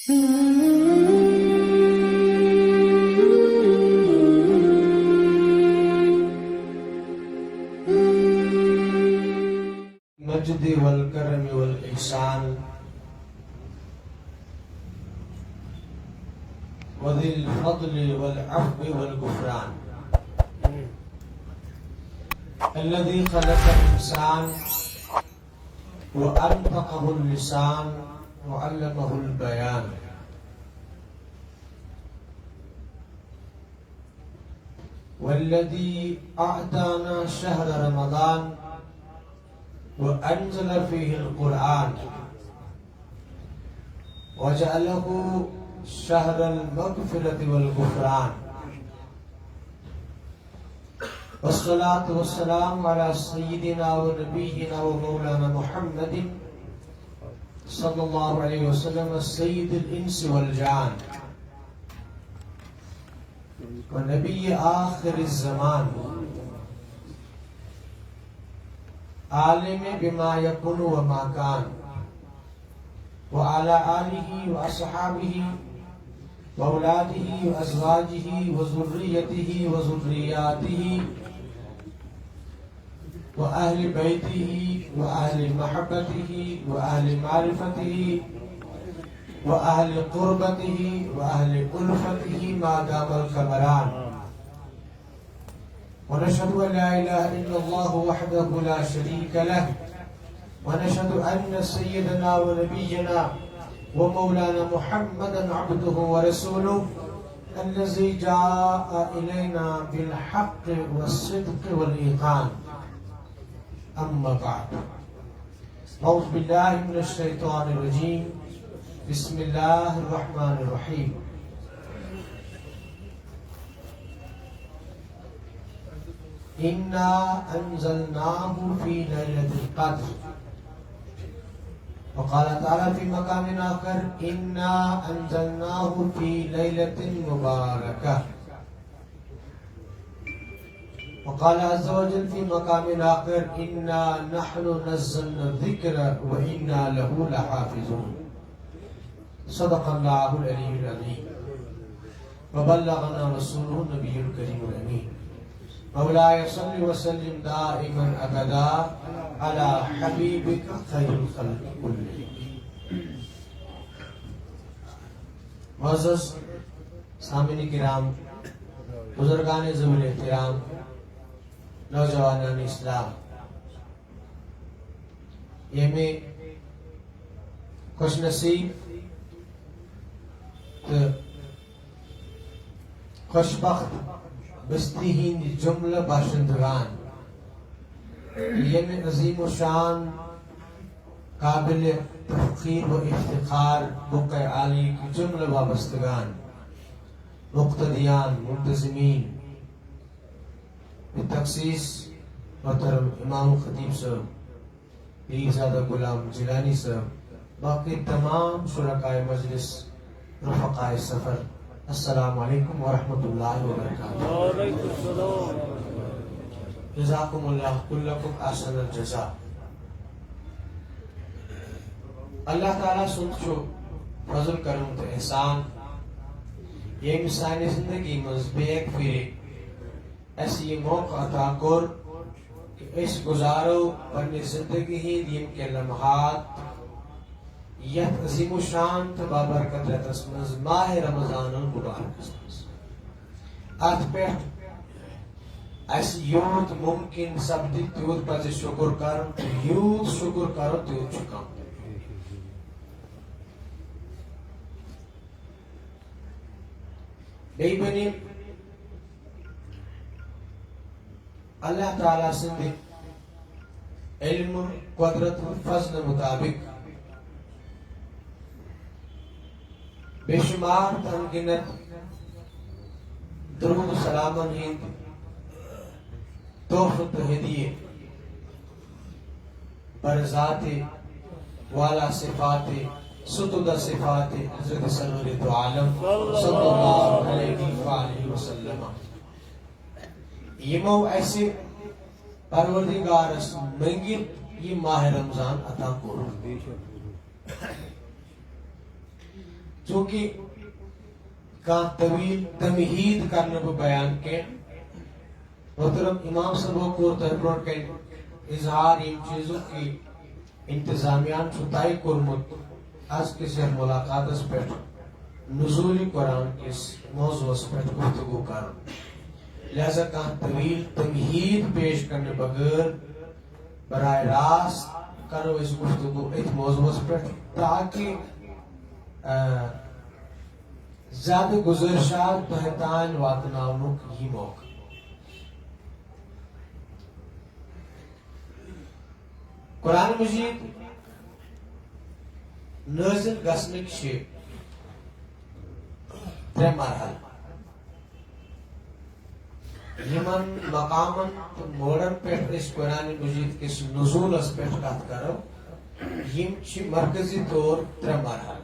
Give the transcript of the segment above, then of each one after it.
المجد والكرم والإحسان وذي الفضل والعفو والغفران الذي خلق الإنسان وأنطقه اللسان وعلمه البيان والذي أعطانا شهر رمضان وأنزل فيه القرآن وجعله شهر المغفرة والغفران والصلاة والسلام على سيدنا ونبينا ومولانا محمد صلى الله عليه وسلم سيد الإنس والجان ونبي آخر الزمان عالم بما يكون وما كان وعلى آله وأصحابه وأولاده وأزواجه وذريته وذرياته وأهل بيته وأهل محبته وأهل معرفته وأهل قربته وأهل ألفته ما دام الكبران ونشهد أن لا إله إلا الله وحده لا شريك له ونشهد أن سيدنا ونبينا ومولانا محمدا عبده ورسوله الذي جاء إلينا بالحق والصدق والإيقان أما بعد أعوذ بالله من الشيطان الرجيم بسم الله الرحمن الرحيم إنا أنزلناه في ليلة القدر وقال تعالى في مقام آخر إنا أنزلناه في ليلة مباركة وقال عز وجل في مقام آخر إنا نحن نزلنا الذكر وإنا له لحافظون صدق الله العلي العظيم وبلغنا رسوله النبي الكريم الأمين مولاي صل وسلم دائما ابدا على حبيبك خير الخلق كلهم. معزز سامعین کرام، بزرگان ذوی الاحترام، نوجوانان اسلام، یہ میں خوش نصیب خوشبخت بستی ہند جملہ باشندگان یہ عظیم و شان قابل تفخیر و افتخار بقع عالی کی جملہ وابستگان مقتدیان منتظمین بتخصیص محترم امام خطیب صاحب پیرزادہ غلام جیلانی صاحب باقی تمام شرکائے مجلس رفقائے سفر السلام علیکم ورحمۃ اللہ وبرکاتہ. وعلیکم السلام. جزاکم اللہ کلکم احسن الجزاء. اللہ تعالیٰ سنت چھو فضل کرم تو احسان یہ مسائل زندگی مز بیک پھر ایسی یہ موقع عطا کر کہ اس گزارو پنی زندگی ہی یم کے لمحات یہ عظیم و شان تبا برکت رہتا سمز ماہ رمضان المبارک ات پیٹ اس یوت ممکن سب دی تیوت پس شکر کرم یوت شکر کرو تیوت چکم. بے بنی اللہ تعالیٰ سندھ علم قدرت فضل مطابق بے شمار تنگنت درود سلامن ہند تحفت ہدیے برزات والا صفات ستد صفات حضرت سرور دو عالم صلی اللہ علیہ وآلہ وسلم یمو ایسے پروردگار منگت یہ ماہ رمضان عطا کرو. چونکہ کان طویل تمہید کرنے کو بیان کے محترم امام صاحب کو تحبرون کے اظہار ان چیزوں کی انتظامیان چھتائی کرمت از کسی ملاقات اس پر نزول قرآن کس موضوع اس پر گفتگو کر لہذا کان طویل تمہید پیش کرنے بغیر براہ راست کرو اس گفتگو ایک موضوع اس پر تاکہ زیادہ گزرشات بہتان واتناونک یہ موقع قرآن مجید نازل گسنک چھ ترے مرحل یمن مقامن تو موڑن پیٹھ اس قرآن مجید کس نزول اس پیٹھ کات کرو یم چھ مرکزی طور ترے مرحل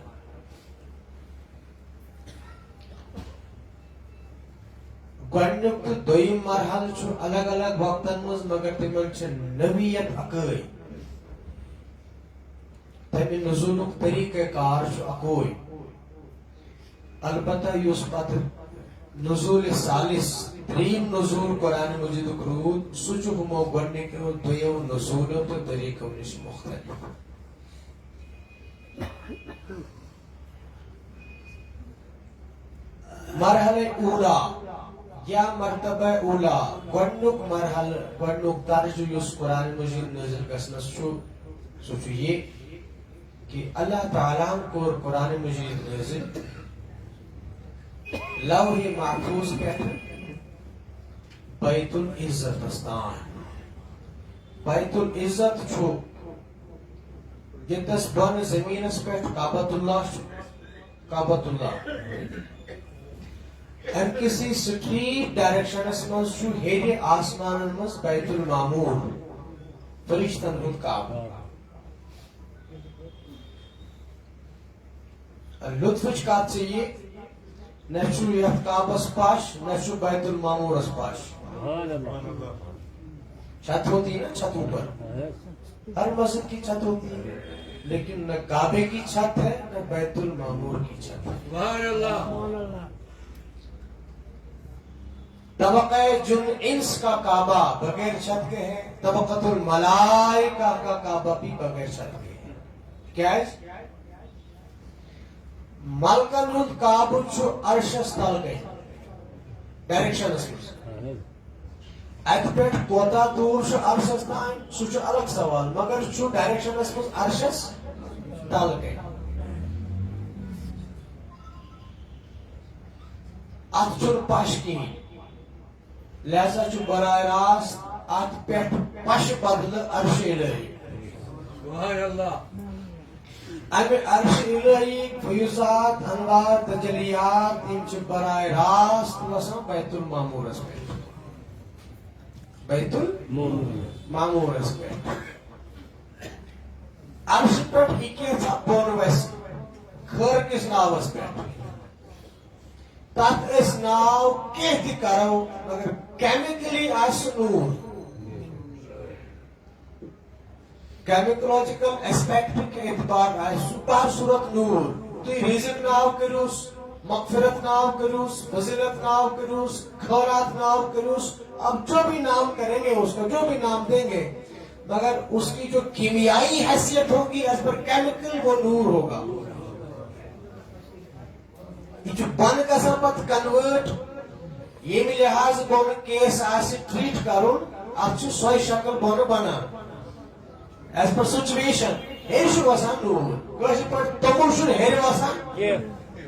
گوڑنک تو دویم مرحل چھو الگ الگ وقتن مز مگر تمن چھ نبیت اکوئی تمہیں نزولک طریقہ کار چھو اکوئی البتہ یوس پتر نزول ثالث تریم نزول قرآن مجید کرود سچو ہمو گوڑنے کے دویو نزول تو طریقہ نش مختلف مرحلہ اولا یا مرتبہ اولا گوڑنک مرحل گوڑنک درج یوس قرآن مجید نازل گسنس چھو سوچو یہ کہ اللہ تعالیٰ کو قرآن مجید نازل لوح محفوظ پیٹھ بیت العزت استان بیت العزت چھو جتس بن زمین اس پیٹھ کعبۃ اللہ کعبۃ اللہ ام کسی سٹریٹ ڈائریکشن اس مز چھو ہیرے آسمان مز بیت المعمور فرشتن ہند کعبہ لطفچ کات سے یہ نچو یت کعبس پاش نچو بیت المعمور اس پاش چھت ہوتی ہے نا چھت اوپر ہر مسجد کی چھت ہوتی ہے لیکن نہ کعبے کی چھت ہے نہ بیت المعمور کی چھت ہے طبقہ جن انس کا کعبہ بغیر چھت کے ہے طبقۃ الملائکہ کا کعبہ بھی بغیر چھت کے ہے کیا ہے ملکن ہند کعبہ چھو عرشس تل گئی ڈائریکشن اس میں ات پیٹھ کوتا دور چھو عرشس تائیں سو چھو الگ سوال مگر چھو ڈائریکشن اس میں عرشس تل گئی ات چھو پاش کی لہذا چھو براہ راست ات پیٹھ پاش بدل عرش الہی سبحان اللہ ام عرش الہی فیوزات انوار تجلیات ان چھ براہ راست وسان بیت المعمور اس پیٹھ بیت المعمور اس پیٹھ عرش پیٹھ ایکی تھا بون ویس خیر کس ناو اس پیٹھ تات اس ناو کہتی کرو مگر کیمیکلی آس نور کیمیکولوجیکل اسپیکٹ کے اعتبار آئے سپر صورت نور تو رزق ناو کروس مغفرت ناو کروس فضیلت ناو کروس خیرات ناو کروس اب جو بھی نام کریں گے اس کا جو بھی نام دیں گے مگر اس کی جو کیمیائی حیثیت ہوگی اس پر کیمیکل وہ نور ہوگا یہ جو بن کا سمت کنورٹ یہ بھی لحاظ بون کیس آسی ٹریٹ کرون اب چھو سوئی شکل بون بنا as per situation ہیر شو وسان نور کوئی پر تمول شو ہیر وسان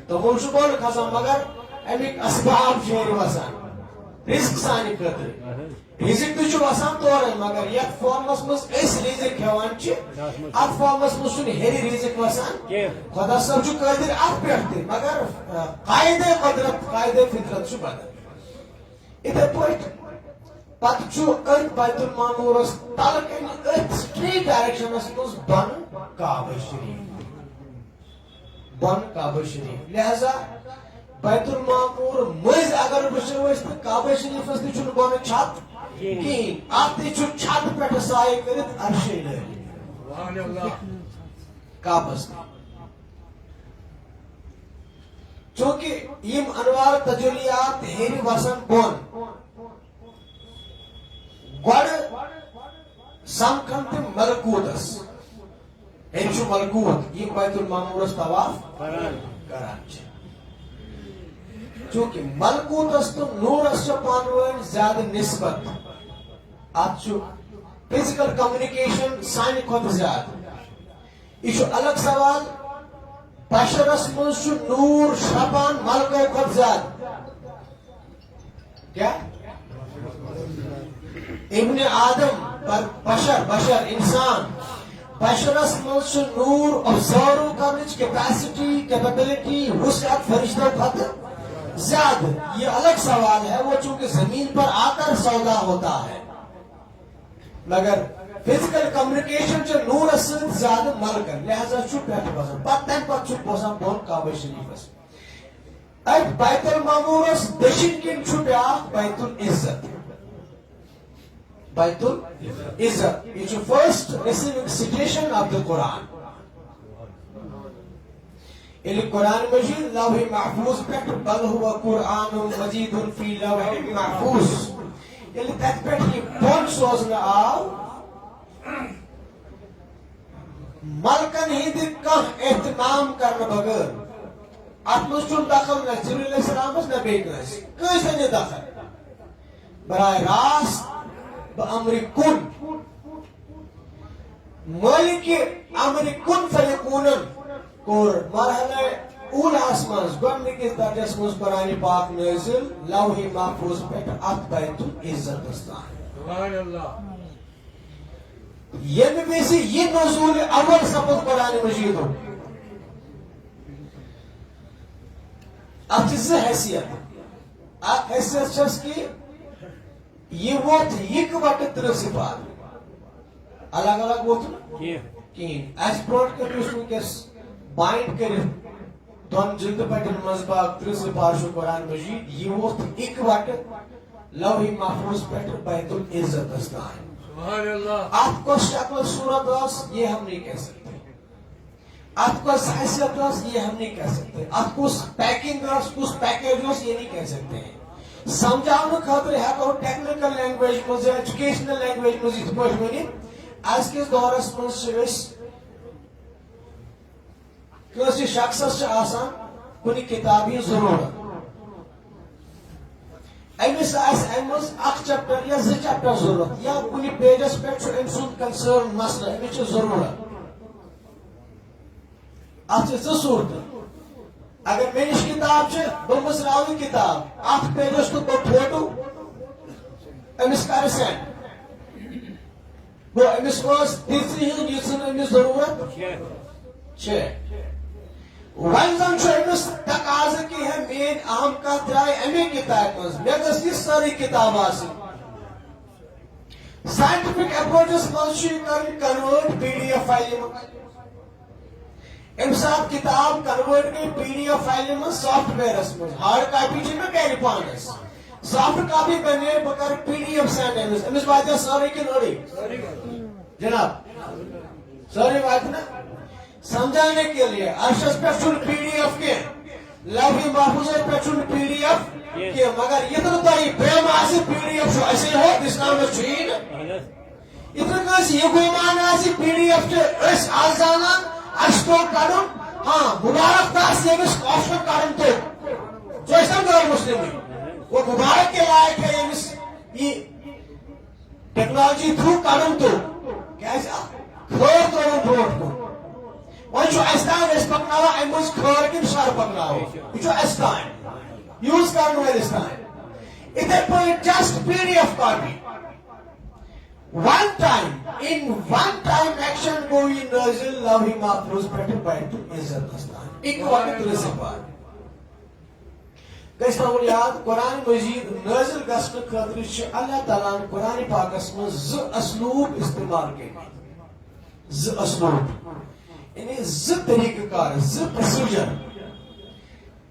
تمول شو بول کھسان مگر امیک اسباب شو ہیر وسان رزق سانی قدر رزق تو چھو وسان طور ہے مگر یک فارمس مز اس رزق کھوان چھ ات فارمس مز شو ہیر رزق وسان خدا سب چھو قدر ات پیٹھتے مگر قائد قدرت قائد فطرت چھو بدر ادھر پوٹ پت چھو ات بیت المعمور اس تلک ان ات سٹریٹ ڈائریکشن اس مز بن کعبہ شریف بن کعبہ شریف لہذا بیت المعمور مز اگر بچو اس تو کعبہ شریف اس چھو بن چھت کہیں آتی چھو چھت پیٹھ سائے کرت عرش الہی سبحان اللہ کعبہ چونکہ یم انوار تجلیات ہیری وسن بون گوڑ سمکھن تم ملکوتس ہیری چھو ملکوت یم بیت المعمورس طواف کران چھ چونکہ ملکوتس تو نورس چھ پانوین زیادہ نسبت ات فزیکل کمیونیکیشن سانہ کھت زیادہ یہ الگ سوال بشرس مز نور شرپان ملکو کھت زیادہ کیا ابن آدم پر بشر انسان بشرس مز نور ابزرو کرنچ کیپیسٹی کیپیبلٹی وسعت فرشتوں کھت زیادہ یہ الگ سوال ہے وہ چونکہ زمین پر آ کر سودا ہوتا ہے مگر فزیکل کمیونیکیشن چھ نور سن زیادہ ملکن لہذا چھ پیٹ بسان پتہ تم پتہ چھ بسان بون کعبہ شریفس ات بیت المعمورس دشن کن چھ بیاکھ بیت العزت بیت العزت یہ چھ first receiving station of the Quran یعنی قرآن مجید لوح محفوظ پیٹ بل ہوا قرآن مجید فی لوح محفوظ یعنی تت پہ یہ بون سوزن آو ملکن ہند کھانا اہتمام کرنے بغیر ات مز دخل نہ جبریل علیہ السلام نہ بیس کنس نہ دخل براہ راست بامر کن مالک امر کن فیکونن کور مرحلہ اولاس مز گۄڈنِکِس درجس مز قرآن پاک نازل لوح محفوظ پہ ات بیت العزت سبحان اللہ یم وز یہ نزول اول سپد قرآن مجید ات ز حیثیت اخ حیثیت چھس کہ یہ ووت یک وٹ ترہ صفات الگ الگ ووت کہین اس برونٹ کر ونکس بائنڈ کر دون جلد پٹن مزباغ ترہ صفات قرآن مجید یہ ووت ایک وٹ لوح محفوظ پہ بیت العزت استان آپ کو شکل صورت اس یہ ہم نہیں کہہ سکتے آپ کو حیثیت اس یہ ہم نہیں کہہ سکتے آپ کو پیکنگ اس کس پیکیج اس یہ نہیں کہہ سکتے ہیں سمجھاؤں خاطر ہے کہ ٹیکنیکل لینگویج مز ایجوکیشنل لینگویج مز یہ پہ ونی آج کس دورس مز کسی شخص آسان کنی کتابی ضرورت امس امز اخ چیپٹر یا زٕ چیپٹر ضرورت یا کُنہِ پیجس پہ ام سند کنسرن مسئلہ امس ضرورت ات زٕ صورت اگر مے نش کتاب بہ مزراو یہ کتاب ات پیجس تو بہ فوٹو امس کر سینڈ گو امس روز تیسری ہند یژن امس ضرورت ون زن امس تقاض کہ ہے مین اہم کت درائے امی کتاب مز مے گژھ یہ ساری کتاب آسن سائنٹفک اپروچس مز کرن convert P D F file مز ام سات کتاب کنورٹ گئی پی ڈی ایف فائل مز سافٹ ویئرس مز ہارڈ کاپی چھ مے گھر پانس سافٹ کاپی بنے بہ کر پی ڈی ایف سینڈ امس امس واتیا ساری کن اوڑی جناب ساری وات نا سمجھانے کے لیے ارشس پہ پی ڈی ایف کے لوح محفوظ پہ پی ڈی ایف کے مگر یہ تو بریم آسی پی ڈی ایف ایسے ہو اسلام میں چھین اتنا کس یہ گمان آسی پی ڈی ایف کے اس آزانان اشتو کرن ہاں مبارک داس یہ اس آپشن کرن تو جو اسلام غیر مسلم وہ مبارک کے لائق ہے یہ ٹیکنالوجی تھرو کرن تو کیسا کھور کرن بروٹ کو وۄنۍ چھُ اَسہِ تام أسۍ پکناوان اَمہِ منٛز کھٲر کِنہٕ شر پکناوو یہِ چھُ اَسہِ تام یوٗز کرن وٲلِس تام یِتھے پٲٹھۍ just P D F copy one time action گوٚو یہِ نٲزِل لوح محفوظ پٮ۪ٹھ بیت العزتس تام اِکہٕ وقت ترٕہ صفات گژھِ تھاوُن یاد قرآن مجید نٲزِل گژھنہٕ خٲطرٕ چھِ اللہ تعالیٰ ہن قرآن پاکس منٛز زٕ اسلوٗب استعمال کٔرمٕتۍ زٕ اسلوٗب یعنی زٕ طریقہ کار زٕ پروسیجر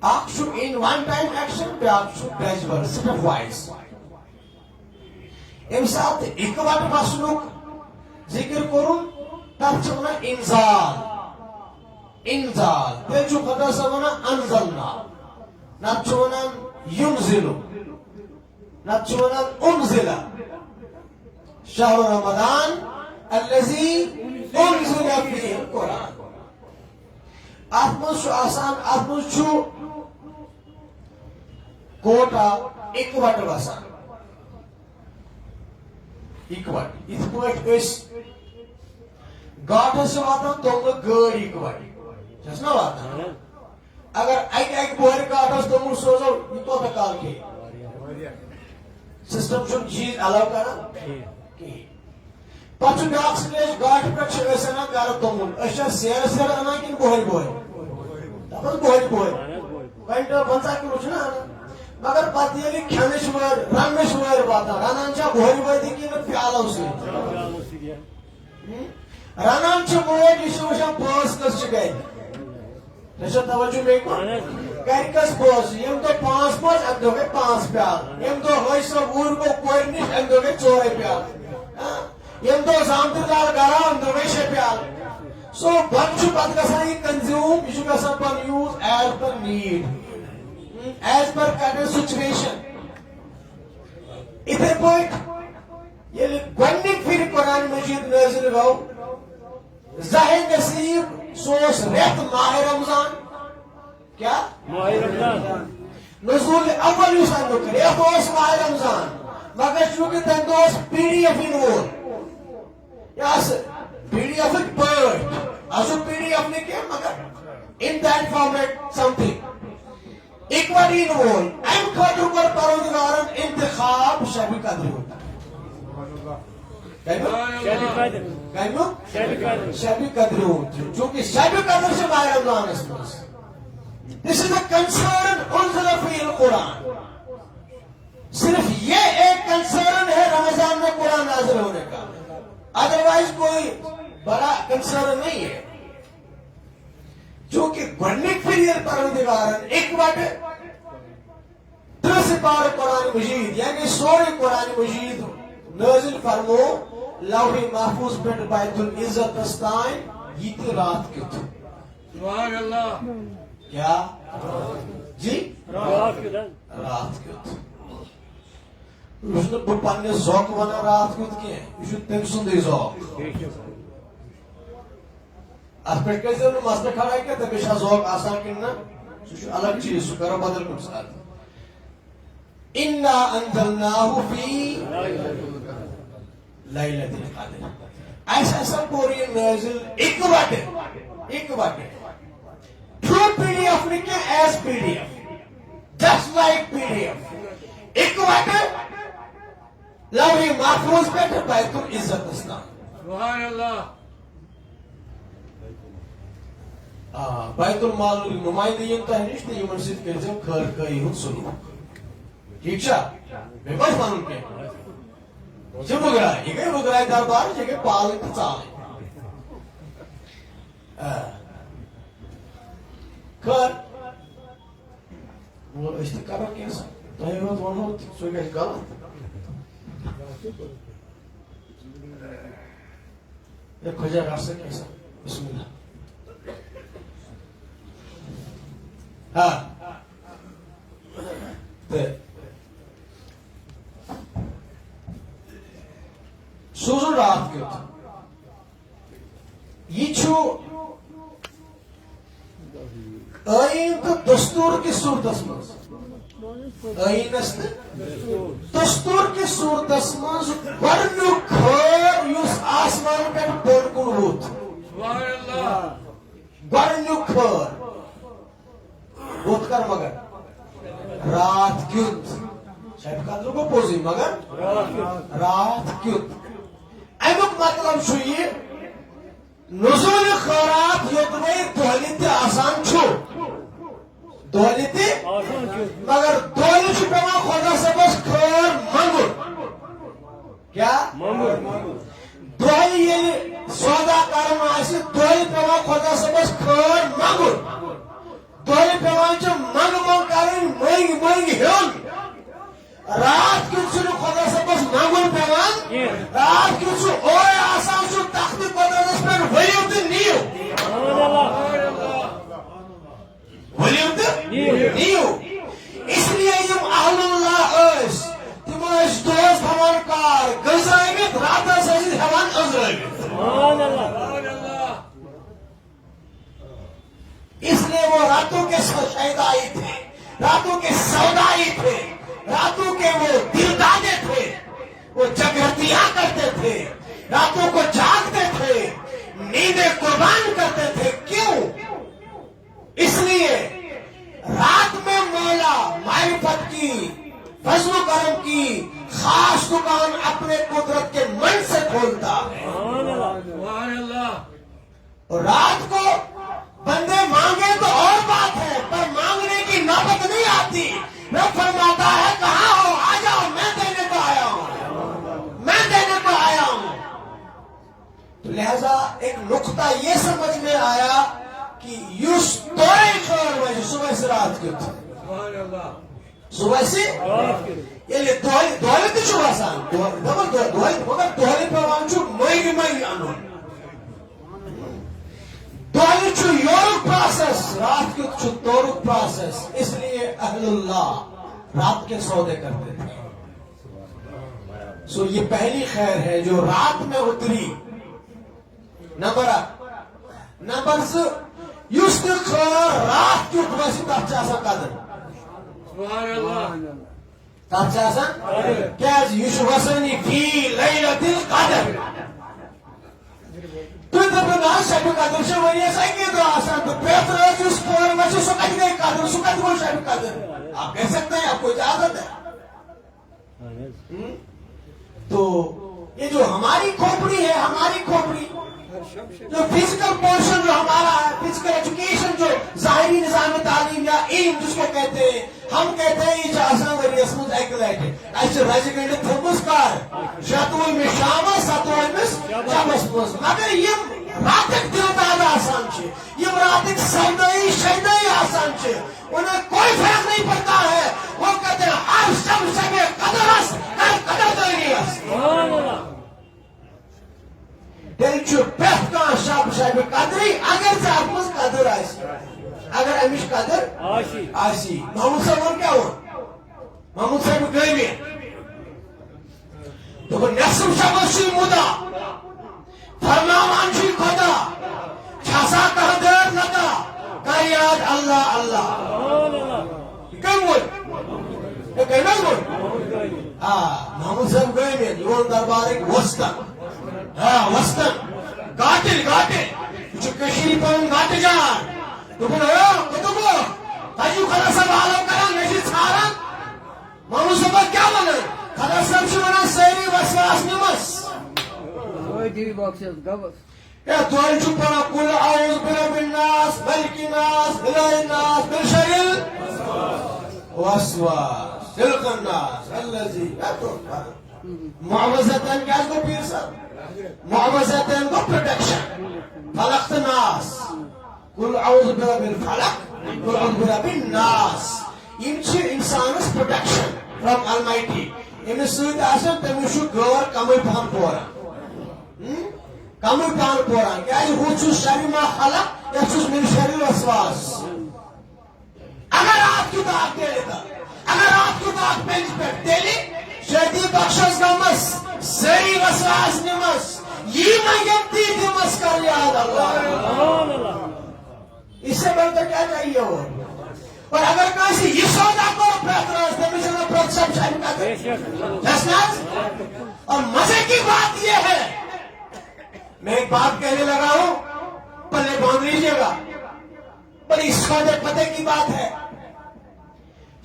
اکھ چھُ ان ون ٹائم ایکشن بیاکھ چھُ گریجویل سٹیپ وائز امہِ ساتہٕ اِکوٹ بسنُک ذکر کوٚرُن تتھ چھِ ونان انزال تیٚلہِ چھُ خۄدا صٲب ونان انزلنا نتشونان ينزل نتشونان أنزل شهر رمضان الذي أنزل فيه القرآن أتمنى شو آسان أتمنى شو كوتا إكوات بسان إكوات إكوات إس گاٹس واتان تومل گٲڑۍ اِکوٹ چھس نا واتان اگر اکہِ بۄہرِ گاٹس تومل سوزو یہِ کوتاہ کال کھیٚیہِ سسٹم چھُنہٕ چیٖز الاو کران کِہیٖنۍ پتہٕ چھُ بیٛاکھ سٹیج گاٹہِ پٮ۪ٹھ چھِ أسۍ اَنان گرٕ تومل أسۍ چھا سیرٕ سیرٕ اَنان کِنہٕ بۄہرِ دپان بۄہرِ کویِنٹل 50 کِلوٗ چھِنا اَنان مگر پتہٕ ییٚلہِ کھٮ۪نٕچ وٲرۍ رننٕچ وٲرۍ واتان رنان چھا بۄہرِ وٲتی کِنہٕ پیالو سۭتۍ رنان چھ موج یہ وچان پانچ کس گھر توجہ بیٚیہِ گھر کس پانچ یم دۄہ پانچ پانچ امہ دۄہ گٔے پانچ پیال یم دۄہ حٲج صٲب اوٗرۍ گوٚو کورِ نِش امہ دۄہ گٔے ژورے پیال یم دۄہ زامتٕر دار گرا امہ دۄہ گٔے 6 پیال سو بتہٕ چھُ پتہٕ گژھان یہِ کنزیوٗم یہِ چھُ گژھان پتہٕ use as per need as per current situation یِتھے پٲٹھۍ ییٚلہِ گۄڈنِکۍ پھِرِ قرآن مجیٖد نٲزِل گوٚو ظاہر نصیب سوس ریت ماہ رمضان کیا ماہ رمضان نزول اول یُس امیُک ریت اوس ماہ رمضان مگر چونکہ تمہِ دۄہ اوس پی ڈی ایف یِنہٕ وول یہِ آسہٕ پی ڈی ایفٕکۍ پٲٹھۍ آسو پی ڈی ایف نہٕ کینٛہہ مگر ان دیٹ فارمیٹ سمتھنگ اِکوٹ یِنہٕ وول امہِ خٲطرٕ کوٚر پروردگارن انتخاب شبِ قدرِ ہُنٛد شبِ قدر چونکہ شبِ قدر سے ماہ رمضانس مز دس از اے کنسرن انزل فی القرآن صرف یہ ایک کنسرن ہے رمضان میں قرآن نازل ہونے کا ادروائز کوئی بڑا کنسرن نہیں ہے چونکہ گۄڈنِکۍ پھِرِ ییٚلہِ پروردگارن اِکوٹہٕ 30 سپارٕ قرآن مجیٖد یعنی سورُے قرآن مجیٖد نازل فرمو لوح محفوظ پہ بیت العزت تام یہ رات کیُتھ سبحان اللہ کیا جی رات کیُتھ یہ بہٕ پننہِ ذوقہٕ ونان رات کیُتھ کینٛہہ یہ تٔمۍ سُنٛدٕے ذوق اتھ پٮ۪ٹھ کٔرۍزیو نہٕ مسلہٕ کھڑا کینٛہہ تٔمِس چھا ذوق آسان کِنہٕ نہ سُہ چھُ الگ چیٖز سُہ کرو بدل کُنہِ ساتہٕ اِنا انزلناہُ فی لیلۃ القدر ایسا ایسا پوری نازل اکوٹے تھرو پی ڈی ایف نہیں کہ as P D F just like P D F اکوٹے لوح محفوظ پہ بیت العزت سبحان اللہ بیت المال نمائندٕ یِن تۄہہِ نِش تہٕ یِمن سۭتۍ کٔرۍزیو خٲر خٲہی ہُنٛد سلوٗک ٹھیٖک چھا بیٚیہِ گوٚژھ وَنُن کینٛہہ یہ چھِ بُگراے یہِ گٔے بُگراے دربار یہِ گٔے پالٕنۍ تہٕ ژالٕنۍ خٲر وۄنۍ أسۍ تہِ کرو کینٛژھا تۄہہِ یوت وَنہو سُہ گژھِ غلط ہے کھوجا راستے کیسا بسم اللہ ہاں سوزن رات کیُتھ یہ چھُ ٲییٖن تہٕ دستوٗر کِس صوٗرتس منٛز ٲییٖنس تہٕ دستوٗر کِس صوٗرتس منٛز گۄڈنیُک خٲر یُس آسمان پٮ۪ٹھ بۄن کُن ووت گۄڈنیُک خٲر ووت کر مگر رات کیُتھ شبِ قدر گوٚو پوٚزُے مگر رات کیُتھ امیُک مطلب چھُ یہِ نزول خٲرات یوٚتوَے دۄہلہِ تہِ آسان چھُ دۄہلہِ تہِ مگر دۄہلہِ چھُ پیٚوان خۄدا صٲبس خٲر منٛگُن کیٛاہ دۄہلہِ ییٚلہِ سودا کرُن آسہِ دۄہلہِ پیٚوان خۄدا صٲبس خٲر منٛگُن دۄہلہِ پیٚوان چھِ منٛگہٕ منٛگ کرٕنۍ مٔنگۍ مٔنگۍ ہیوٚن رات کیُتھ چھُنہٕ خۄدا صٲبس منٛگُن پیٚوان رات کیُتھ چھُ اورے آسان سُہ تختہِ قۄدرتس پٮ۪ٹھ ؤلِو تہٕ نِیِو ؤلِو تہٕ نِیِو اس لیے وہ راتوں کے شہدائی تھے، راتوں کے سودائی تھے، راتوں کے وہ دلدادے تھے، وہ جگہتیاں کرتے تھے، راتوں کو جاگتے تھے، نیندیں قربان کرتے تھے. کیوں؟ اس لیے رات میں مولا معرفت کی، فضل و کرم کی خاص دکان اپنے قدرت کے من سے کھولتا ہے. اور رات کو بندے مانگے تو اور بات ہے، پر مانگنے کی نوبت نہیں آتی. وہ فرماتا ہے کہاں ہو، آ جاؤ، میں دینے کو آیا ہوں، میں دینے کو آیا ہوں. تو لہذا ایک نقطہ یہ سمجھ میں آیا کہ یوس دوئی خور وجہ صبح سے رات کے تھے، صبح سے یعنی دوئی تی چھو آسان مگر دوئی پہ وان چھو مئی مئی انون دوئی چھو یورک پراسس، رات کے چھو دورک پراسس. اس لیے اہل اللہ رات کے سودے کرتے تھے. سو یہ پہلی خیر ہے جو رات میں اتری. نمبر سے یوس تی خور رات کی اتواسی تحت آسان قدر تحت آسان کیاز یوس وسنی فی لیلت القدر. تو دبنا شب قدر سے وہی ایسا کی تو آسان تو پیتر ہے یوس خور وچے سکت گئی قدر سکت گئی شب قدر. آپ کہہ سکتے ہیں، آپ کو اجازت ہے. تو یہ جو ہماری کھوپڑی ہے، ہماری کھوپڑی جو فزیکل پورشن جو ہمارا ہے، فزیکل ایجوکیشن جو ظاہری نظام تعلیم یا علم جس کو کہتے ہیں، ہم کہتے ہیں یہ آسان وریس مجھ ایکلیٹ ہے. ایسے راجی گئنڈے تھرمس کار شاتوئی میں شامہ ساتوئی میں جامس مز. مگر یہ راتک دلداد آسان چھے، یہ راتک سودائی شہدائی آسان چھے. انہیں کوئی فرق نہیں پڑتا ہے. وہ کہتے ہیں ہر شب شب قدر اس قدر دینی اس دل چھو پہت کان شب شب قدری اگر سے اپنس قدر آسی، اگر امیش قدر آسی. محمود صاحب کیا ہوا؟ محمود صاحب گئی میں تو وہ نصف شب اسی مدہ فرمان چی خدا چھاسا کہا دیر لگا کہا یاد اللہ اللہ. کہیں گوئی یہ کہیں گوئی محمود صاحب گئی میں یون دربار ایک وسطن وسطن گاٹل جو کشیری پہن گاٹ جان تو بولو کتبو تاجیو خدا صاحب عالم کران نشید سارا محمود صاحب کیا بنا خدا صاحب سے بنا سیری وسواس نمس کوئی ٹی وی باکسز گبس یا دوال چپنا کل اعوذ برب الناس ملک الناس الہ الناس من شر الوسواس خلق الناس الذی معوذتن کیا کو پیر صاحب معوذتن کو پروٹیکشن فلق الناس کل اعوذ برب الفلق کل اعوذ برب الناس. یہ چھ انسانس پروٹیکشن فرام المائٹی. امس سۭتۍ آسان تٔمِس چھُ غٲر کمٕے پہن پوران کمٕے پہن پوران کیازِ ہُہ چھُس شر ما خلق یا چھُس من شر الوسواس. اگر آپ کی بات تیلے اگر آپ کی بات پنج پہ تیلے شیطی بخشس گمس سری وسواس نمس یہ منگم تی دمس کر یاد اللہ. اس سے بڑھ کر کیا چاہیے ہو؟ اور اگر کسی یہ سودا کو پریتراز تمہیں جنہوں پرت سب شاہم کا اور مزے کی بات یہ ہے، میں ایک بات کہنے لگا ہوں پلے باندھ لیجئے گا، بڑی سودے پتے کی بات ہے.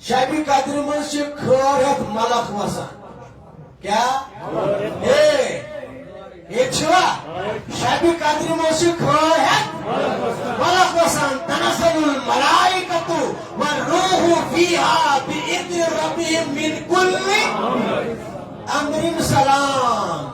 شاہبی قادر منشی کھورت ملک وسان کیا؟ یہ چھوا شاہبی قادر منشی کھورت ملک وسان تنزل الملائکتو والروح فیہا بإذن ربهم من کل امر سلام.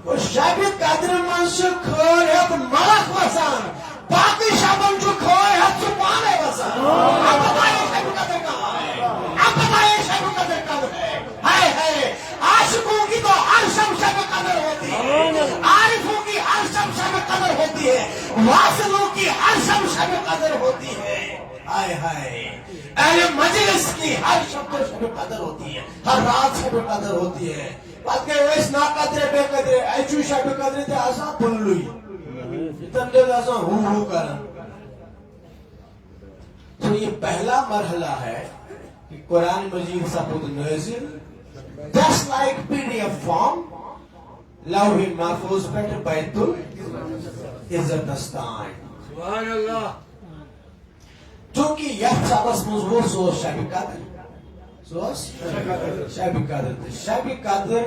اور شاہبی قادر منشی کھورت ملک وسان باقی شبن جو کھورت چھپانے وسان. آپ بتائیے شاہبی قادر کہاں ہے؟ آپ بتائیے شب قدر کب ہے؟ ہائے ہائے عاشقوں کی تو ہر شب قدر ہوتی ہے، عارفوں کی ہر شب قدر ہوتی ہے، واصلوں کی ہر شب قدر ہوتی ہے. ہائے ہائے اہل مجلس کی ہر شب کو شب قدر ہوتی ہے، ہر رات شب قدر ہوتی ہے. پتہ کہ اس نا قدرے بے قدرے ایچو شب قدرے تے آسان پلوئی تندر آسان ہو کرن. تو یہ پہلا مرحلہ ہے کہ قرآن مجید سپود نازل just like PDF form لوح محفوظ پہ بیت العزتستان. سبحان اللہ. چونکہ یہ سبس مزور سو شب قدر سوس شب قدر شب قدر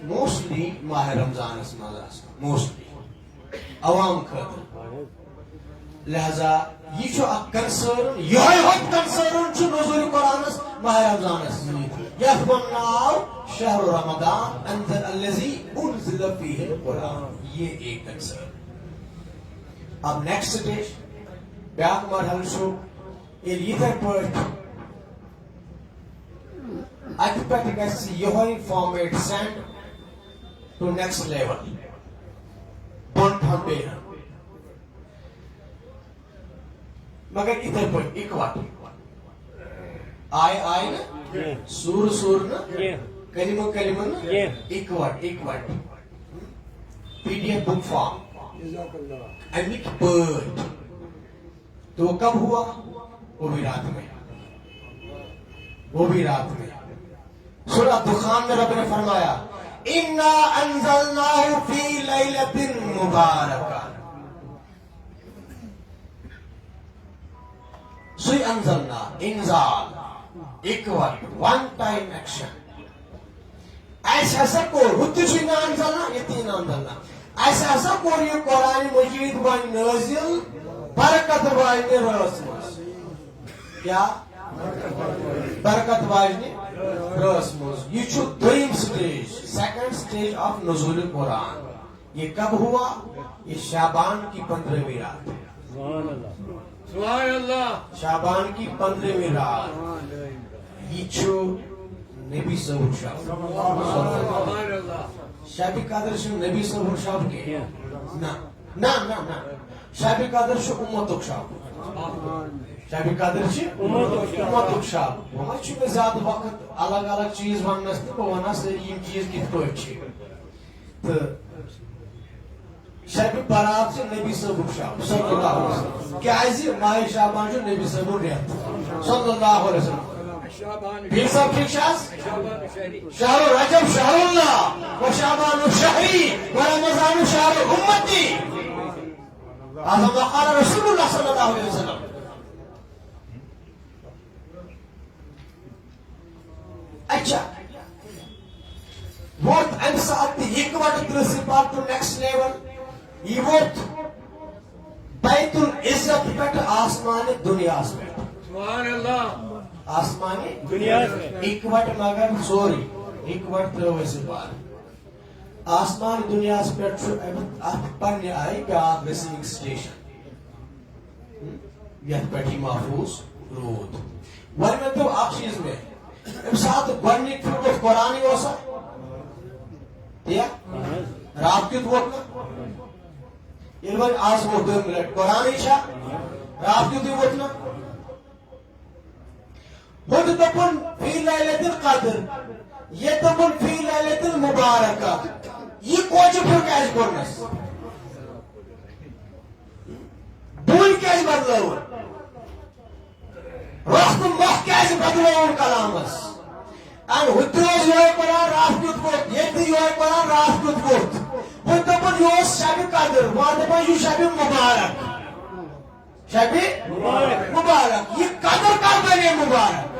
موسٹلی ماہ رمضان مز موسٹلی عوام خاطر. لہذا یہ کنسرن یہ کنسرن نزول قرآن ماہ رمضان یتھ ناو شہر رمضان انزل الذی انزل فیہ القرآن. یہ ایک کنسرن. اب نیکسٹ سٹیج بیاق مرحلہ یہ پہ ات پہ یہ format send to next level بن پہ مگر اتھے پہ اکوٹ آئے نا سور نا کلمہ نا اکوٹ پی ڈی ایف بک فارم امک پٹ. تو کب ہوا؟ وہ بھی رات میں سورہ دخان میں رب نے فرمایا انا انزلناہ فی لیلۃ مبارکہ. سوئی انزلنا انزال اکوٹ ون ٹائم ایکشن. ایسا کو ہوتی سوئی نہ انزلنا یہ نہ انزلنا ایسا کو یہ قرآن مجید ون نازل برکت واجنی رس مز. کیا برکت واجنی رس مز. یہ دویم سٹیج سیکنڈ سٹیج آف نزول قرآن. یہ کب ہوا؟ یہ شعبان کی 15ویں رات. سبحان اللہ. شعبان کی 15ویں رات. یہ نبی صبح شب سبحان اللہ. شب قدر نبی صبح شب کے نا شب قدر امتک شب. شب قدر امتک شب. وہ میں زیادہ وقت الگ الگ چیز ونس تو بہ ونس یہ چیز کت پہ تو شب برات نبی صبح شب صلی اللہ علیہ وسلم. کیازِ ماہ شعبان نبی صبح ریت صلی اللہ علیہ وسلم. پیر صاحب ٹھیک شہر رجب شہر اللہ و شعبان شہری و رمضان شہر امتی. قال رسول اللہ صلی اللہ علیہ وسلم. اچھا ووت ام سات اکوٹ ترسی پار ٹو نیکسٹ لیول. یہ ووت بیت العزت پہ آسمان دنیا پہ. سبحان اللہ. آسمان دنیا اکوٹ مگر سوری اکوٹ ترسی پار آسمان دنیا پہ پنہ آئی بیاا ریسیونگ سٹیشن یت پہ محفوظ رود. ون میں تو اخ چیز میں ام سات گۄڈنِک پھر ووت قرآن اوسا رات کیُتھ ووت نا ییٚلہِ وۄنۍ آز ووت دوٚیمہِ لٹہِ قرآنٕے چھا رات کیُتھٕے ووت نا. ہوٚتہِ دوٚپُن فی لیلۃ القدر یہ دوٚپُن فی لیلۃ المبارکہ. یہ کوچ پھر کیٛازِ کوٚرنس بوٗلۍ کیٛازِ بدلٲوٕن رۄخ تہٕ مۄکھ کیٛازِ بدلٲوُن کلامس. ہوٚتہِ اوس یِہوے قرآن رات کیُتھ ووت ییٚتہِ تہِ یِہوے قرآن رات کیُتھ ووت. ہوٚتہِ دوٚپُن یہِ اوس شبِ قدر وۄنۍ دپان یہِ شبِ مبارک. شبِ مبارک یہ قدر کر بنے مبارک.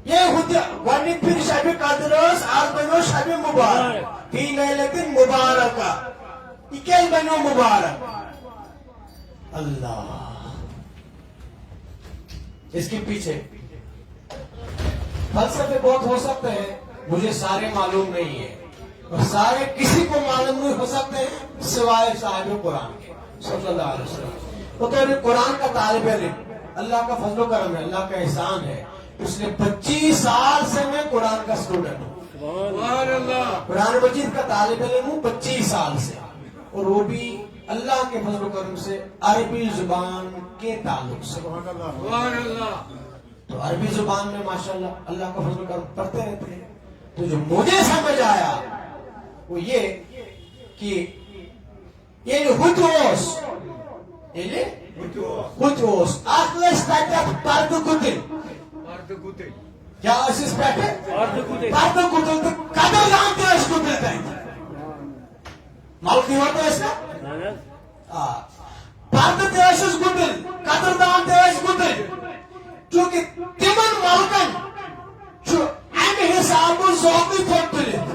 یہ ہوتے گۄڈنِک پھر شب قدر ٲس آز بنو شب مبارک فی لیلۃ مبارکہ. یہ کیٛازِ بنو مبارک؟ اللہ اس کے پیچھے فلسفے بہت ہو سکتے ہیں مجھے سارے معلوم نہیں ہے اور سارے کسی کو معلوم نہیں ہو سکتے ہیں سوائے صاحب قرآن کے صلی اللہ علیہ وسلم. وہ تو قرآن کا طالب علم اللہ کا فضل و کرم ہے اللہ کا احسان ہے. پچھلے 25 سال سے میں قرآن کا اسٹوڈنٹ ہوں. قرآن مجید کا طالب علم ہوں 25 سال سے. اور وہ بھی اللہ کے فضل و کرم سے عربی زبان کے تعلق سے. سبحان اللہ. تو عربی زبان میں ماشاءاللہ اللہ کا فضل و کرم پڑھتے رہتے ہیں. تو جو مجھے سمجھ آیا وہ یہ کہ یہ ہتوس اخلص تک پردہ گتل پردہ گتل کیا اس پہ پردہ گتل تو قدر دان تہ گتل تک ملکی ہوتا ہے پردہ تہ گتل قدر دان تہ گتل چونکہ تمن ملکن امہ حساب ذوقی تھوت تلت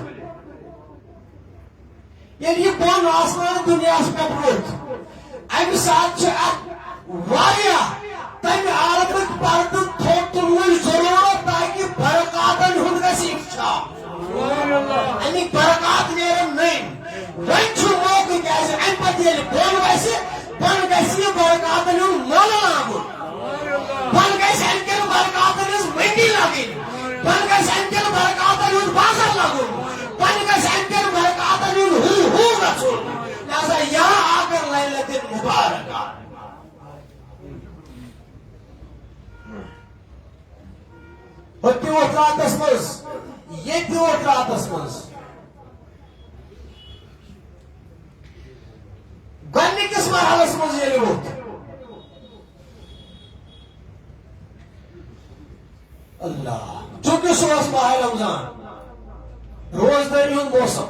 یعنی یہ بون آسمان دنیا پہ ووت امہ سات تمہ عالمک پردہ تھوت تلوچ ضرورت تاکہ برکاتن ہند گھا امیک برکات نیرن نئی وین موقع کیازِ امہ پتہ ییٚلہِ بون وسہِ بون گژھِ یہِ برکاتن ہُنٛد مۄل لاگُن بون گژھِ امہِ کٮ۪ن برکاتن ہٕنٛز منڈی لگٕنۍ بون گژھِ امہِ کٮ۪ن برکاتن ہُنٛد بازر لگُن بون گژھِ امہِ کٮ۪ن برکاتن ہُنٛد ہو گژھُن لہذا یا آ کر لیلۃ مبارکہ ہوٚتہِ ووٚتھ راتس منٛز ییٚتہِ ووٚتھ راتس منٛز گۄڈنِکِس مرحلس منٛز ییٚلہِ ووٚتھ اللہ چونکہ سہ اوس ماہ رمضان روزداری ہُنٛد موسم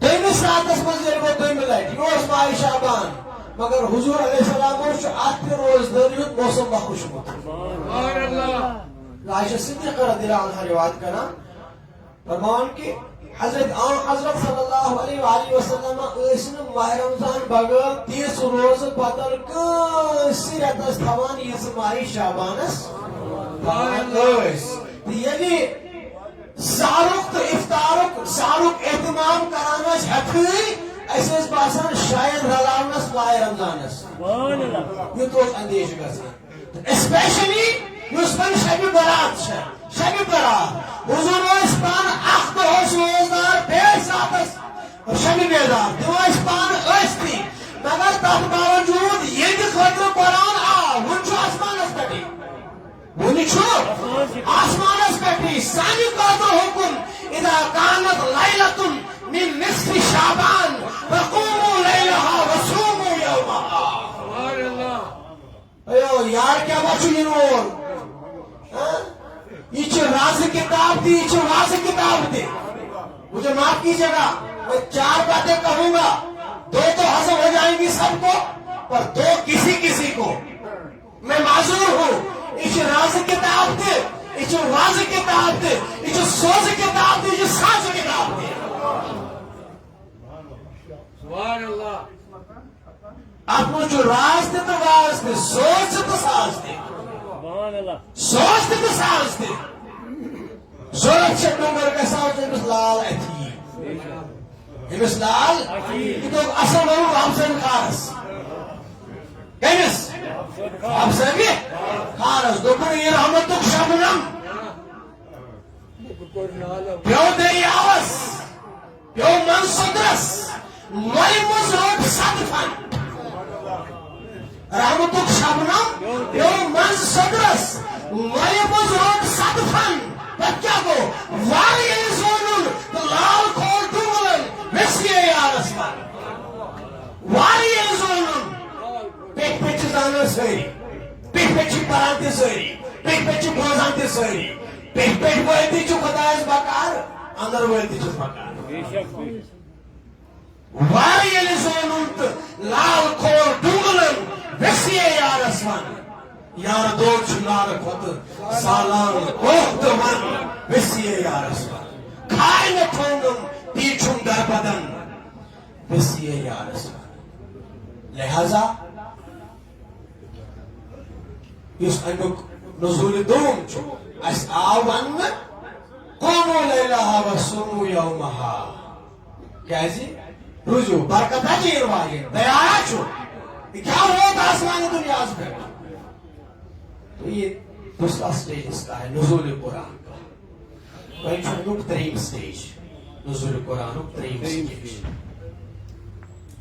دوٚیمِس راتس منٛز ییٚلہِ ووٚتھ دوٚیمہِ لٹہِ یہِ اوس ماہ شعبان مگر حضور علیہ السلام اوس اتھ تہِ روزداری ہُنٛد موسم بخوشمُت سبحان اللہ. عائشہ صدیقہ رضی اللہ عنہا روایت کران فرمان کہ حضرت صلی اللہ علیہ وآلہ وسلم ٲسۍ نہٕ ماہ رمضان بغٲر تِژھ روزٕ بدل کٲنٛسہِ رٮ۪تس تھاوان یِژھ ماہ شعبانس تھاوان ٲسۍ تہٕ ییٚلہِ سحرُک تہٕ افطارُک سحرُک اہتمام کران ٲسۍ ہٮ۪کھٕے اَسہِ ٲس باسان شاید رلاونس ماہ رمضانس یُتھ اوس اندیشہِ گژھان اسپیشلی یُس وۄنۍ شبِ برات چھِ شبِ برات حضور ٲسۍ پانہٕ اکھ دۄہ اوس روزدار بیٚیِس راتس شبِ بیدار تِم ٲسۍ پانہٕ ٲسۍتھٕے مگر تتھ باوجوٗد ییٚتہِ خٲطرٕ قرآن آو وُنہِ چھُ آسمانس پٮ۪ٹھٕے وُنہِ چھُ آسمانس پٮ۪ٹھٕے سانہِ خٲطرٕ حُکُم اِذا کانت لیلۃ من نصف شعبان فقوموا لیلہا وصوموا یومہا. سبحان اللہ. ایو یار کیا بچو یہ وول یہ راز کتاب تھی یہ واضح کتاب تھی. مجھے معاف کیجیے گا میں 4 باتیں کہوں گا 2 تو حاصل ہو جائیں گی سب کو پر 2 کسی کو میں معذور ہوں. یہ راز کتاب تھی یہ واضح کتاب تھی یہ سوز کتاب تھی یہ ساز کتاب تھی. سبحان اللہ. آپ کو جو راز تھے تو واز تھے سوز تھے تو ساز تھے سوز تھے تو ساز تھے. ضرورت سے ڈونگر کا ساز امس لال اتھی امس لال یہ تو اصل ونو حسین خارس کمس حسین خارس دوپن یہ رحمت شبنم پیو دریاوس پیو منصدرس مائی مز روٹ صدفن رحمت شبنم پیو منصدرس مائی مز روٹ صدفن بچہ کو واری زونن تو لال کھول ڈونگلن ویسیے یارس پر واری زونن پیٹ پیچ زانر سری پیٹ پیچ پرانتی سری پیٹ پیچ بوزانتی سری پیٹ پیٹ ویتی چو خدایس بکار اندر ویتی چو بکار واری زونن تو لال کھول ڈونگلن ویسیے یارس پر یار دو چنار خود سالان کوخت من وسیع یارس پر کھائے نہ تھونم پیچھم در بدن وسیع یارس پر. لہذا اس امیک نزول دوم چھو اس آون قوموا لیلہا وصوموا یومہا کیازی روزو برکتہ جیر والی دیارہ چھو کیا ہوت آسمان دنیا اس پر. تو یہ دوسرا سٹیج اس کا ہے نزول قرآن کا. وہیں تریم سٹیج نزول قرآن تریم سٹیج.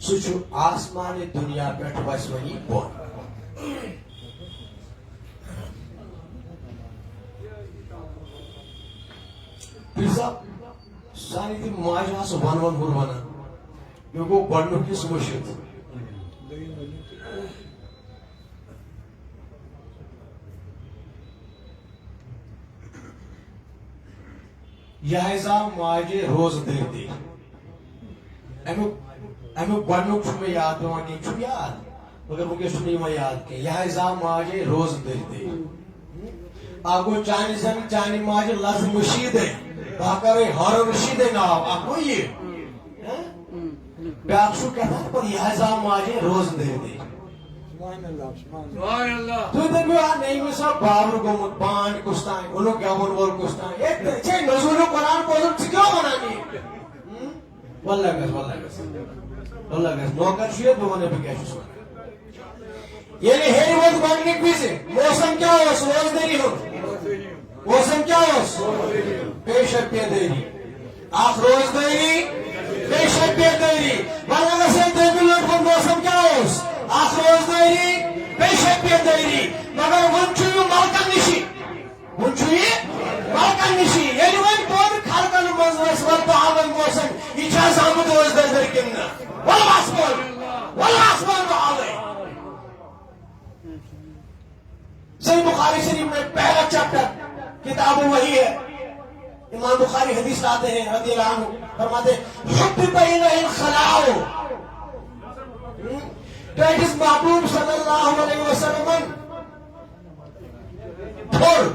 سہ آسمان دنیا پہ وس ونی بون پیزا سانی تم ماجہ سہ ون ون ہور ونان یہ گو گۄڈنیُک حصہٕ وٕچھِتھ یہ آو ماجہ روز دٔرۍ امیُک گۄڈنیُک چھُ مےٚ یاد پیوان کینٛہہ چھُم یاد مگر وٕنکیٚس چھُنہٕ یِوان یاد کینٛہہ یہ آو ماجہ روز دٔرۍ اکھ گوٚو چانہِ زن چانہِ ماجہِ لز مشیٖدے بہٕ کرے ہارون رشیٖدے ناو اکھ گوٚو یہِ بیاکھ چھُ کیٛاہ تام یہ آو ماجہ روز دٔرۍ سبحان اللہ تُہۍ دٔپِو نیمہِ سا بابر گوٚمُت بانڈ کُس تام اونُکھ گٮ۪وُن وول کُس تام ہے ژےٚ نزوٗلُک قرآن بوزُن ژٕ کیٛاہ وَنان یہِ واللہ گژھ نوکر چھُ ییٚتہِ بہٕ وَنَے بہٕ کیٛاہ چھُس وَنان ییٚلہِ ہیٚرِ ووت گۄڈنِکہِ وِزِ موسم کیٛاہ اوس روزدٔری ہُنٛد موسم کیٛاہ اوس بے شک بے دٲری اکھ روزدٔری بے شک بے دٲری وۄنۍ اگر سا دٔبِل لٔڑکہٕ ہُنٛد موسم کیٛاہ اوس اکھ روزدٲری بے شک بے دٲری مگر وۄنۍ چھُ یہِ ملکن نِشی وۄنۍ چھُ یہِ ملکن نِشی ییٚلہِ وۄنۍ بوٚڑ خلقن منٛز ٲسۍ وۄنۍ بہاون موسم یہِ چھا زامُت روزدٔری کِنہٕ نہٕ وَلہٕ آسمان بہاوے صحیح بخاری شریف میں پہلا چیپٹر کتاب وحی ہے امام بخاری حدیث لاتے ہیں رضی اللہ عنہ فرماتے حبب الیہ الخلاء that is محبوب صلی اللہ علیہ وسلم پھر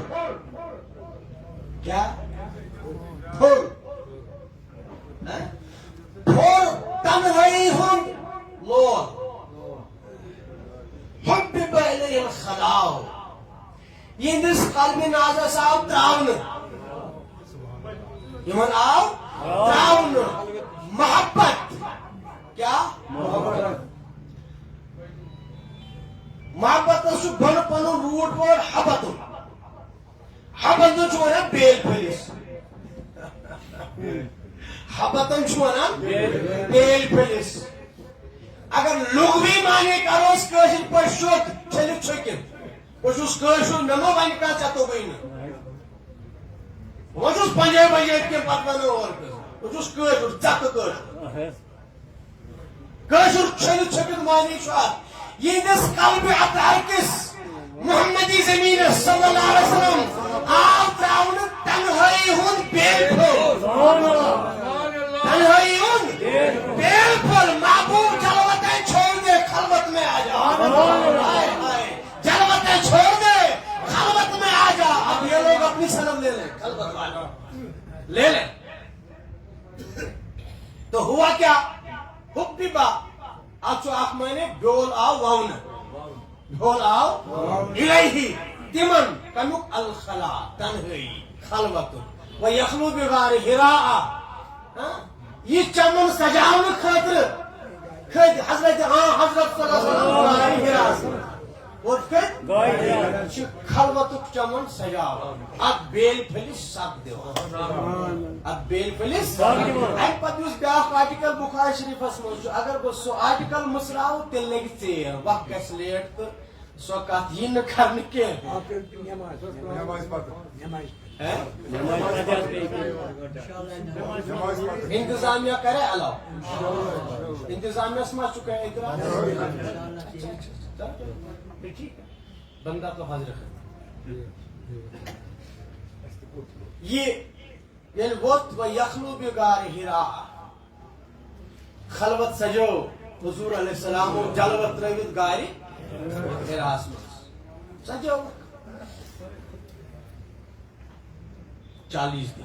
کیا پھر تنہائی ہوں لوگ حبب الیہ الخلاء یہندس قلب نازس آو تراؤن یمن آو تراؤن محبت کیا محبت چھُ بۄنہٕ پنُن روٗٹ وٲڈ حبتُن حبتُن چھُ ونان بیل پھٔلِس حبتن چھُ ونان بیل پھٔلِس اگر لغوی معنی کروس کٲشِر پٲٹھۍ شوٚد چھٔلِتھ چھُکِتھ بہٕ چھُس کٲشُر مےٚ ما وَنہِ کانٛہہ ژےٚ توٚگُے نہٕ وۄنۍ چھُس پنجٲبۍ کینٛہہ پتہٕ ونو اورٕ بہٕ چھُس کٲشُر ژٕ تہٕ کٲشُر کٲشُر چھٔلِتھ چھُکِتھ معنی چھُ اتھ یہندس قلبِ اطہر کِس محمدی زمیٖنس صلی اللہ علیہ وسلم آو تراونہٕ تنہٲیی ہُنٛد بیل پھوٚل تنہٲیی ہُنٛد بیل پھوٚل محبوب جلوت ہے چھوڑ دے خلوت میں آ جا جلوت ہے چھوڑ دے خلوت میں آ جا اب یہ لوگ اپنی سلم لے لیں خلوت والا لے لیں تو ہوا کیا حبیبا اچھو اخ معنی بیول آو واؤن بیول آو الیہ تمن کمیک الخلا تنہائی خلوت و یخلو بغار حراء یہ چمن سجاون خاطر کھد حضرت حضرت صلی اللہ علیہ وسلم حراء اور کھد خلوتک چمن سجاون اب بیل پھلس سب دیوان اب بیل پھلس ام پتہ یُس بیاکھ آرٹیکل بخاری شریفس منٛز چھُ اگر بہٕ سُہ آرٹیکل مٔژراو تیٚلہِ لگہِ ژیر وقت گژھِ لیٹ تہٕ سۄ کتھ یی نہٕ کرنہٕ کینٛہہ انتظامیہ کرے علاوہ انتظامیہ ما چھُ کانٛہہ اعتراض بندہ تو حاضر ہے یہ ییٚلہِ ووت و یخلو بغار حراء خلوت سجو حضور علیہ السلام جلوت ترٲوِتھ گارِ حراءس منٛز سجو 40 دن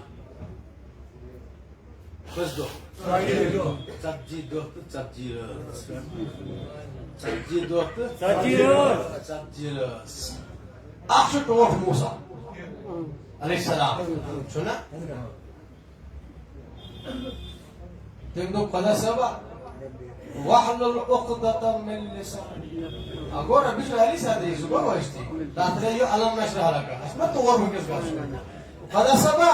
کٔژ دۄہ 40 دۄہ تہٕ 40 رٲژ 40 دۄہ تہٕ 40 رٲژ اکھ چھُ ٹوٹھ موسیٰ علیہ السلام چھُنا تٔمۍ دوٚپ خۄدا صٲبا واحلل عقدة من لساني agora bicho ali sabe isso gua gosti tatra yo alam nashra laka asma tor honkes gasu خدا صبا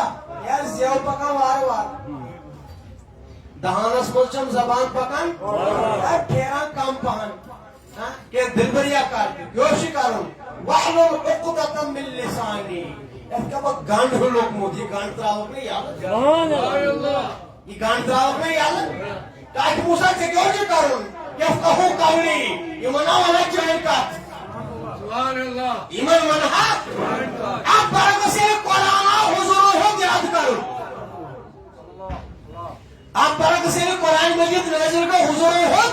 یار زیو پکا وار وار دہانس ملچم زبان پکان پھیران کم پہن کہ دل بریا کر گوشی کرن وحلل عقدۃ من لسانی ایک با گانڈ لوگ مود یہ گانڈ تراوک نہیں یاد سبحان اللہ یہ گانڈ تراوک نہیں یاد کہ موسیٰ سے گوشی کرن یفقہوا قولی ایمان والا چین کات سبحان اللہ ایمان منہا آپ برگ سے قرآن حضور ہو یاد کرن آپ برگ سے قرآن مجید نازل کو حضور ہو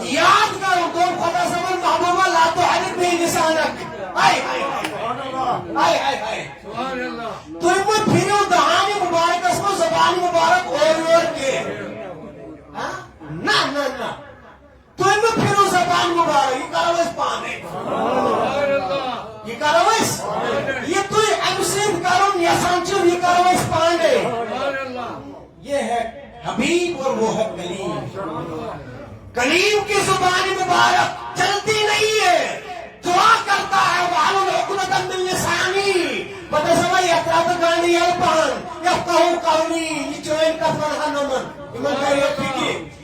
یاد کرن تو خدا سمن محبوبہ لا تحرک بھی لسانک آئے آئے آئے آئے آئے سبحان اللہ تو ایک وہ پھیرو دہانی مبارک اس کو زبان مبارک اور کے نا نا نا تو ایک وہ پھیرو زبان مبارک یہ کرویس پانے سبحان اللہ یہ کرویس یہ تو امسید کرن یسانچو یہ کرویس پانے سبحان اللہ یہ ہے حبیب اور وہ ہے کلیم کلیم کی زبان مبارک چلتی نہیں ہے دعا کرتا ہے وَعَلُمْ عُقْدَةً مِّن لِسَانِي بَتَسَوَا يَتْرَاتُ گاندی الْپَان يَفْقَهُ قَوْلِي یہ چوئن کا فرحان نمن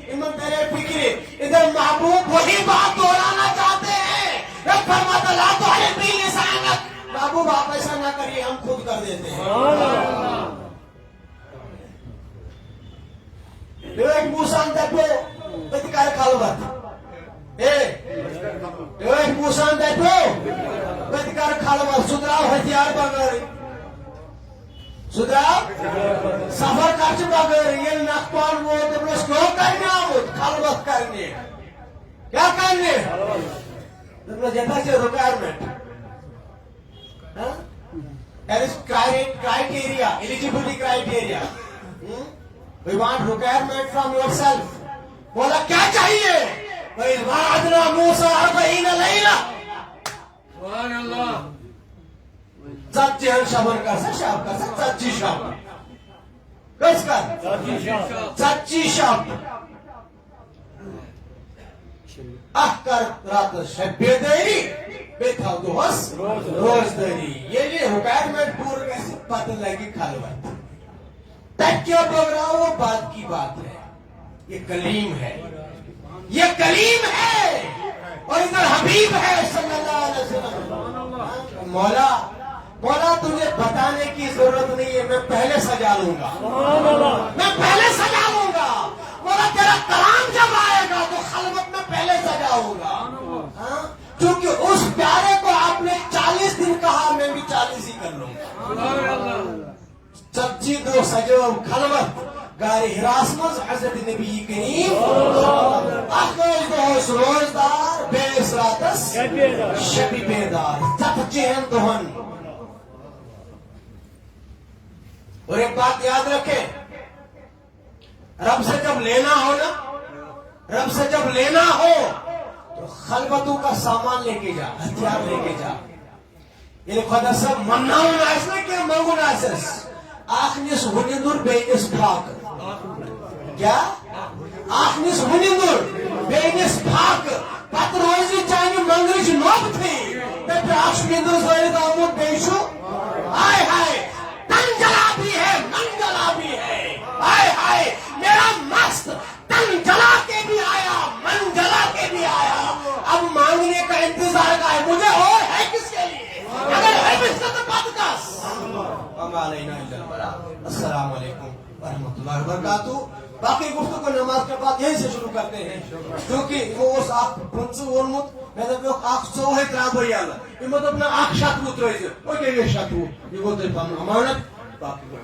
ایمان تیرے فکری ادھر محبوب وہی بات دہرانا چاہتے ہیں رب فرماتا لا تحرک بھی لسانک محبوب آپ ایسا نہ کریے ہم خود کر دیتے ہیں ایک موسان دیکھو بتکار خالبت ایک موسان دیکھو بتکار خالبت سدراو ہتھیار بغیر سدراو سفر کرچ بغیر یہ نخپان وہ دبلس کیوں کرنے آمد خالبت کرنے کیا کرنے دبلس جیتا سے requirement that is criteria eligibility criteria we want requirement from yourself بولا کیا چاہیے وَإِذْ وَعَدْنَا مُوسَىٰ 40 لَيْلَةً سبحان اللہ ژتجی شبن کر سا شب کر سا ژتجی شب کس کر ژتجی شب اخ کر رات شب بیداری بیتھا دوس روزداری یہ ریکوائرمنٹ پور کیسے پتہ لگی خلوت تک کیا بول رہا ہوں وہ بات کی بات ہے یہ کلیم ہے یہ کلیم ہے اور ادھر حبیب ہے صلی اللہ علیہ وسلم مولا تجھے بتانے کی ضرورت نہیں ہے میں پہلے سجا لوں گا میں پہلے سجا لوں گا مولا تیرا کلام جب آئے گا تو خلوت میں پہلے سجاؤں گا کیونکہ اس پیارے کو آپ نے 40 دن کہا میں بھی 40 ہی کر لوں گا سبحان اللہ ژتجی دو سجو خلوت گار ہراس مز حضرت نبی کریم اخوز روزدار بیس راتس شبی بیدار ژتجیہن دہن اور ایک بات یاد رکھیں رب سے جب لینا ہو نا رب سے جب لینا ہو تو خلوتوں کا سامان لے کے جا ہتھیار لے کے جا یہ خدا سب مناؤن آئیس نا کہ منگون آئیسس آخنیس ونیندر بینس بھاک کیا آخنیس ونیندر بینس بھاک پت روزی چاہنی منگرچ نوب تھی میں پہ آخش ونیندر زوری دامون بیشو آئے ہائے تن جلا بھی ہے من جلا بھی ہے آئے ہائے میرا مست تن جلا کے بھی آیا من جلا کے بھی آیا اب مانگنے کا انتظار کا ہے مجھے اور ہے کس کے لیے اگر ہے بھی سے تو بات کس السلام علیکم ورحمۃ اللہ وبرکاتہ باقی گفتگو نماز کے بعد یہیں سے شروع کرتے ہیں کیونکہ وہ اس آخ پنچو ورمت میں نے آخ سو ہے تراب ہوئی آلہ یہ مطلب نا آخ شاتو اتروئی سے وہ کہ یہ شاتو یہ وہ دے پانا امانت باقی